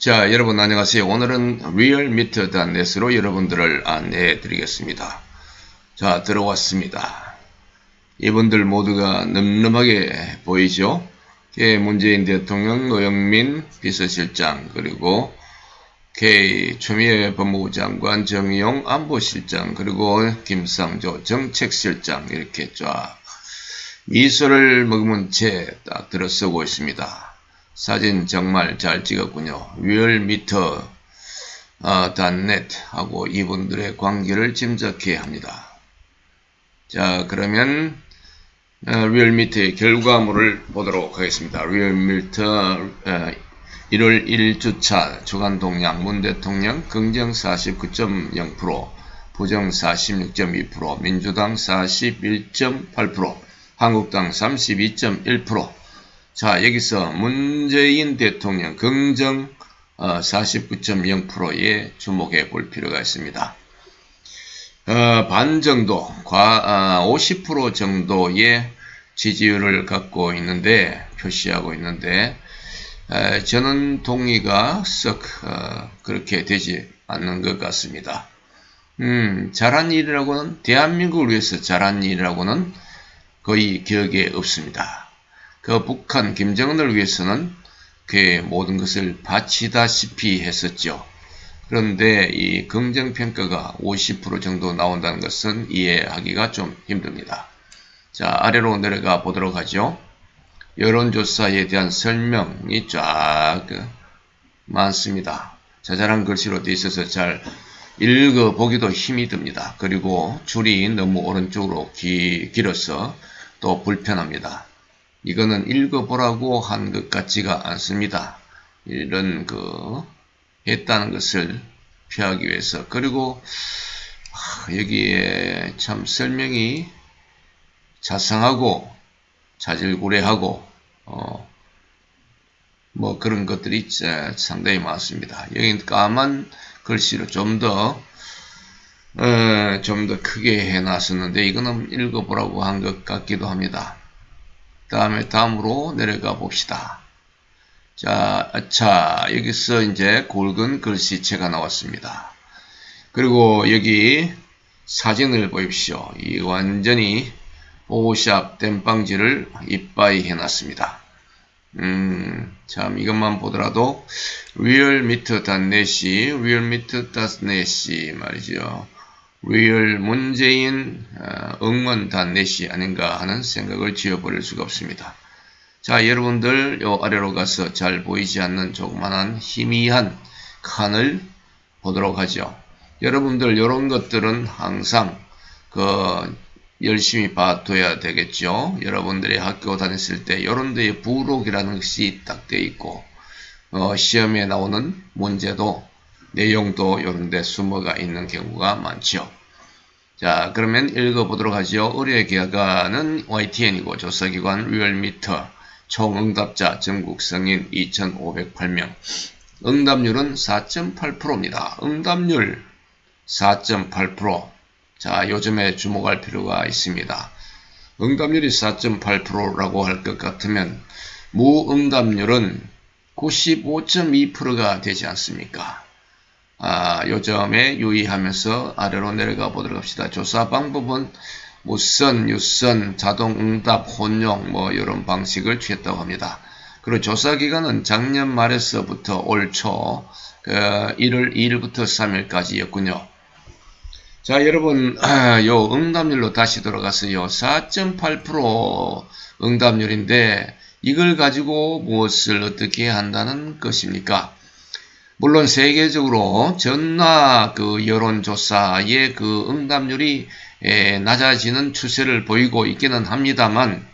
자, 여러분 안녕하세요. 오늘은 realmeet.net으로 여러분들을 안내해 드리겠습니다. 자, 들어왔습니다. 이분들 모두가 늠름하게 보이죠? 문재인 대통령, 노영민 비서실장, 그리고 추미애 법무부 장관, 정의용 안보실장, 그리고 김상조 정책실장 이렇게 쫙 미소를 머금은 채 딱 들어서고 있습니다. 사진 정말 잘 찍었군요. realmeet.net 하고 이분들의 관계를 짐작해야 합니다. 자, 그러면 realmeet의 결과물을 보도록 하겠습니다. realmeet 1월 1주차 주간 동향 문 대통령 긍정 49.0%, 부정 46.2%, 민주당 41.8%, 한국당 32.1%. 자, 여기서 문재인 대통령 긍정 49.0%에 주목해 볼 필요가 있습니다. 반 정도, 50% 정도의 지지율을 갖고 있는데, 표시하고 있는데, 저는 동의가 썩 그렇게 되지 않는 것 같습니다. 잘한 일이라고는, 대한민국을 위해서 잘한 일이라고는 거의 기억에 없습니다. 그 북한 김정은을 위해서는 그 모든 것을 바치다시피 했었죠. 그런데 이 긍정평가가 50% 정도 나온다는 것은 이해하기가 좀 힘듭니다. 자, 아래로 내려가 보도록 하죠. 여론조사에 대한 설명이 쫙 많습니다. 자잘한 글씨로 되어 있어서 잘 읽어보기도 힘이 듭니다. 그리고 줄이 너무 오른쪽으로 길어서 또 불편합니다. 이거는 읽어보라고 한 것 같지가 않습니다. 이런 했다는 것을 피하기 위해서. 그리고 여기에 참 설명이 자상하고 자질구레하고 뭐 그런 것들이 상당히 많습니다. 여기 까만 글씨로 좀 더 크게 해놨었는데 이거는 읽어보라고 한 것 같기도 합니다. 다음으로 내려가 봅시다. 자, 여기서 이제 굵은 글씨체가 나왔습니다. 그리고 여기 사진을 보십시오. 이 완전히 포샵 땜빵지를 이빠이 해놨습니다. 참 이것만 보더라도 realmeet.net이 말이죠. real 문재인 응원.net이 아닌가 하는 생각을 지어버릴 수가 없습니다. 자, 여러분들 요 아래로 가서 잘 보이지 않는 조그만한 희미한 칸을 보도록 하죠. 여러분들 요런 것들은 항상 열심히 봐둬야 되겠죠. 여러분들이 학교 다녔을 때 요런 데에 부록이라는 것이 딱 되어 있고 시험에 나오는 문제도 내용도 요런 데 숨어가 있는 경우가 많죠. 자, 그러면 읽어보도록 하죠. 의뢰 기관은 YTN이고 조사기관 realmeet, 총 응답자 전국 성인 2,508명. 응답률은 4.8%입니다. 응답률 4.8%. 자, 요즘에 주목할 필요가 있습니다. 응답률이 4.8%라고 할 것 같으면 무응답률은 95.2%가 되지 않습니까? 요점에 유의하면서 아래로 내려가 보도록 합시다. 조사 방법은 무선, 유선, 자동응답, 혼용 이런 방식을 취했다고 합니다. 그리고 조사기간은 작년 말에서부터 올 초 1월 2일부터 3일까지였군요. 자, 여러분 요 응답률로 다시 돌아가서요. 4.8% 응답률인데 이걸 가지고 무엇을 어떻게 한다는 것입니까? 물론 세계적으로 전화 여론조사의 응답률이 낮아지는 추세를 보이고 있기는 합니다만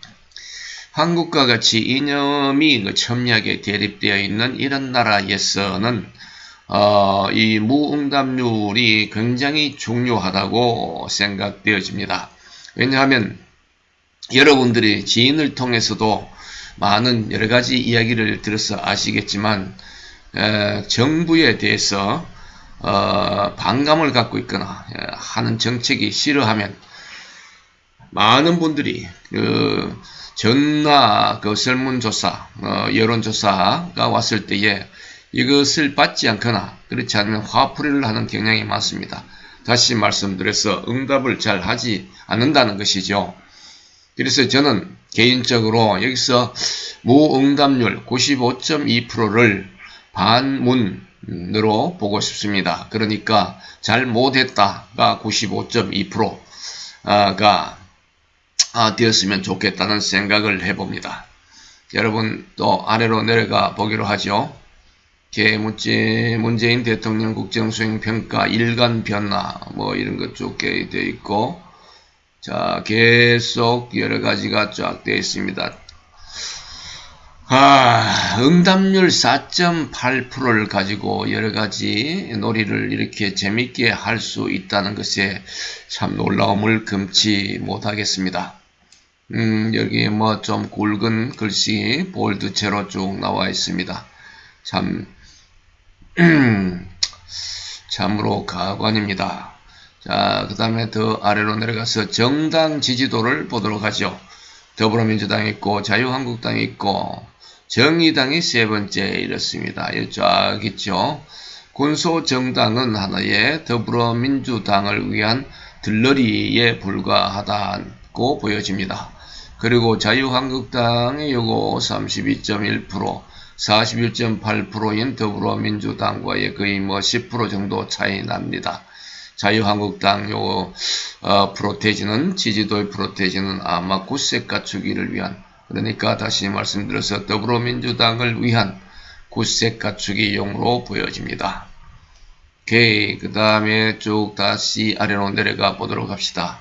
한국과 같이 이념이 첨예하게 대립되어 있는 이런 나라에서는 이 무응답률이 굉장히 중요하다고 생각되어집니다. 왜냐하면 여러분들이 지인을 통해서도 많은 여러가지 이야기를 들어서 아시겠지만 정부에 대해서 반감을 갖고 있거나 하는 정책이 싫어하면 많은 분들이 전화 설문조사 여론조사가 왔을 때에 이것을 받지 않거나 그렇지 않으면 화풀이를 하는 경향이 많습니다. 다시 말씀드려서 응답을 잘 하지 않는다는 것이죠. 그래서 저는 개인적으로 여기서 무응답률 95.2%를 반문으로 보고 싶습니다. 그러니까 잘 못했다가 95.2%가 되었으면 좋겠다는 생각을 해봅니다. 여러분 또 아래로 내려가 보기로 하죠. 문재인 대통령 국정수행평가 일간 변화 뭐 이런 것 쭉 되어 있고, 자 계속 여러 가지가 쫙 되어 있습니다. 응답률 4.8%를 가지고 여러 가지 놀이를 이렇게 재밌게 할 수 있다는 것에 참 놀라움을 금치 못하겠습니다. 여기 뭐 좀 굵은 글씨 볼드체로 쭉 나와 있습니다. 참으로 가관입니다. 자, 그 다음에 더 아래로 내려가서 정당 지지도를 보도록 하죠. 더불어민주당이 있고 자유한국당이 있고 정의당이 세 번째 이렇습니다. 여기 쫙 있죠. 군소정당은 하나의 더불어민주당을 위한 들러리에 불과하다고 보여집니다. 그리고 자유한국당이 요거 32.1%, 41.8%인 더불어민주당과의 거의 뭐 10% 정도 차이 납니다. 자유한국당 요 프로테이지는 지지도의 프로테이지는 아마 구색 갖추기를 위한, 그러니까 다시 말씀드려서 더불어민주당을 위한 구색 갖추기용으로 보여집니다. 오케이, 그 다음에 쭉 다시 아래로 내려가 보도록 합시다.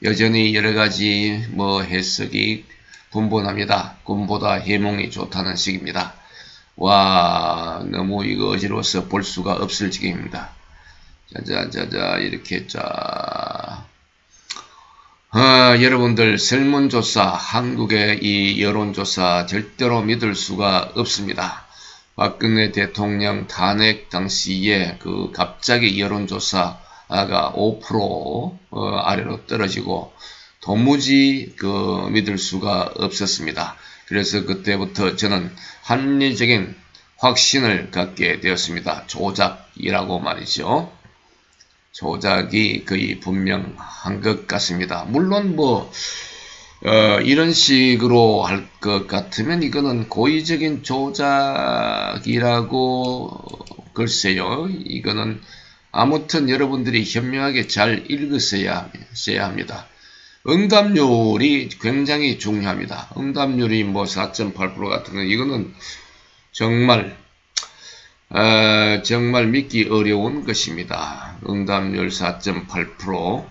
여전히 여러가지 뭐 해석이 분분합니다. 꿈보다 해몽이 좋다는 식입니다. 와, 너무 이거 어지러워서 볼 수가 없을 지경입니다. 자자자자 이렇게 자 여러분들 설문조사, 한국의 이 여론조사 절대로 믿을 수가 없습니다. 박근혜 대통령 탄핵 당시에 그 갑자기 여론조사가 5% 아래로 떨어지고 도무지 믿을 수가 없었습니다. 그래서 그때부터 저는 합리적인 확신을 갖게 되었습니다. 조작이라고 말이죠. 조작이 거의 분명한 것 같습니다. 물론 이런 식으로 할 것 같으면 이거는 고의적인 조작이라고 글쎄요. 이거는 아무튼 여러분들이 현명하게 잘 읽으셔야 합니다. 응답률이 굉장히 중요합니다. 응답률이 4.8% 같은 건 이거는 정말 믿기 어려운 것입니다. 응답률 4.8%.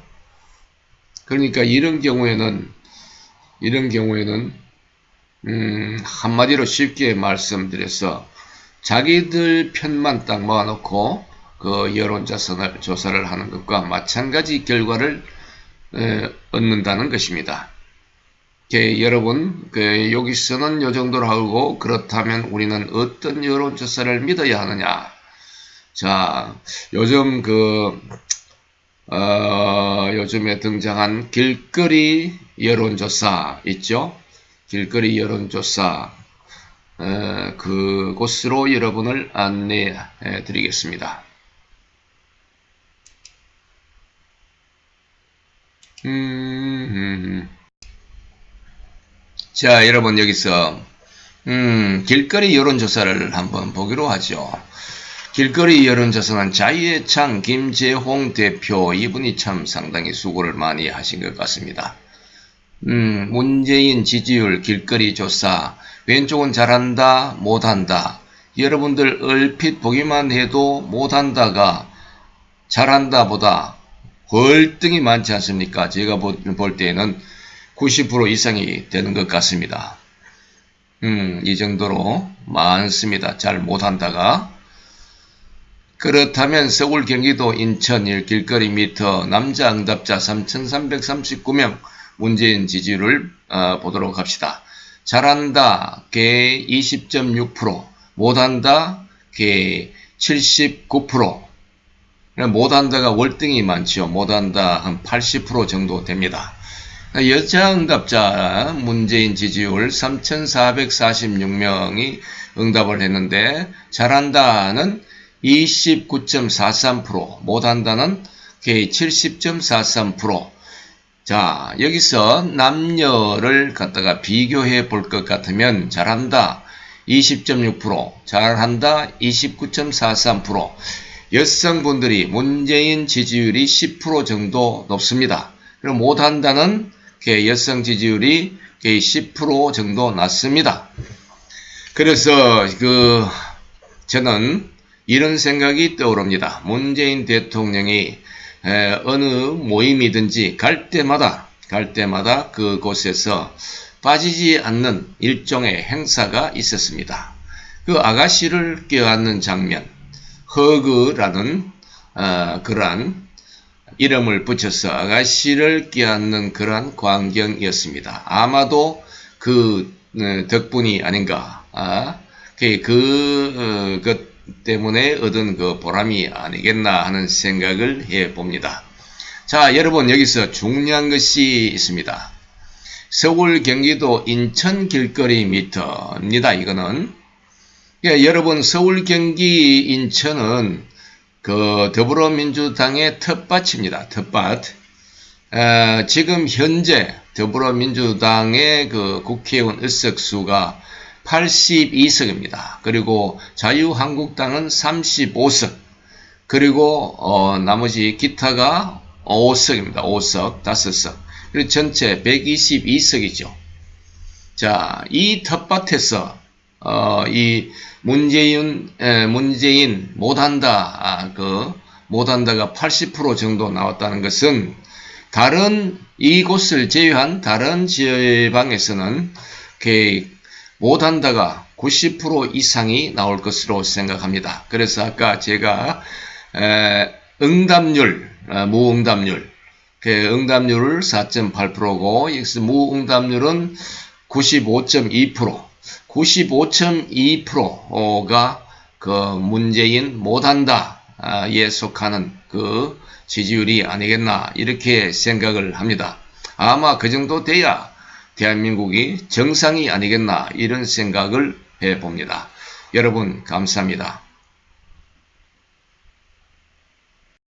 그러니까 이런 경우에는 한마디로 쉽게 말씀드려서 자기들 편만 딱 모아놓고 그 여론조사를 하는 것과 마찬가지 결과를 얻는다는 것입니다. 여러분, 여기서는 요 정도로 하고, 그렇다면 우리는 어떤 여론조사를 믿어야 하느냐? 자, 요즘 요즘에 등장한 길거리 여론조사 있죠? 길거리 여론조사, 그곳으로 여러분을 안내해 드리겠습니다. 자, 여러분 여기서 길거리 여론조사를 한번 보기로 하죠. 길거리 여론조사는 자유의창 김재홍 대표, 이분이 참 상당히 수고를 많이 하신 것 같습니다. 문재인 지지율 길거리 조사, 왼쪽은 잘한다 못한다. 여러분들 얼핏 보기만 해도 못한다가 잘한다 보다 월등히 많지 않습니까? 제가 볼 때에는 90% 이상이 되는 것 같습니다. 이 정도로 많습니다. 잘 못한다가. 그렇다면 서울, 경기도, 인천 길거리 미터 남자 응답자 3,339명 문재인 지지율을 보도록 합시다. 잘한다 개 20.6%, 못한다 개 79%. 못한다가 월등히 많죠. 못한다 한 80% 정도 됩니다. 여자 응답자 문재인 지지율 3,446명이 응답을 했는데 잘한다는 29.43%, 못한다는 70.43%. 자, 여기서 남녀를 갖다가 비교해 볼 것 같으면 잘한다 20.6%, 잘한다 29.43%, 여성분들이 문재인 지지율이 10% 정도 높습니다. 그럼 못한다는 여성 지지율이 10% 정도 낮습니다. 그래서 저는 이런 생각이 떠오릅니다. 문재인 대통령이 어느 모임이든지 갈 때마다 그곳에서 빠지지 않는 일종의 행사가 있었습니다. 그 아가씨를 껴안는 장면, 허그라는 그러한 이름을 붙여서 아가씨를 껴안는 그러한 광경이었습니다. 아마도 그 덕분이 아닌가, 그 때문에 얻은 그 보람이 아니겠나 하는 생각을 해봅니다. 자, 여러분 여기서 중요한 것이 있습니다. 서울, 경기도, 인천 길거리 미터입니다. 이거는 여러분 서울, 경기, 인천은 그 더불어민주당의 텃밭입니다. 텃밭. 지금 현재 더불어민주당의 그 국회의원 의석수가 82석입니다. 그리고 자유한국당은 35석, 그리고 나머지 기타가 5석입니다. 5석, 5석. 그리고 전체 122석이죠. 자, 이 텃밭에서 이 문재인 못한다, 못한다가 80% 정도 나왔다는 것은 이곳을 제외한 다른 지방에서는 못한다가 90% 이상이 나올 것으로 생각합니다. 그래서 아까 제가 응답률, 무응답률, 응답률을 4.8%고 여기서 무응답률은 95.2%, 95.2%가 그 문재인 못한다에 속하는 그 지지율이 아니겠나 이렇게 생각을 합니다. 아마 그 정도 돼야 대한민국이 정상이 아니겠나 이런 생각을 해봅니다. 여러분 감사합니다.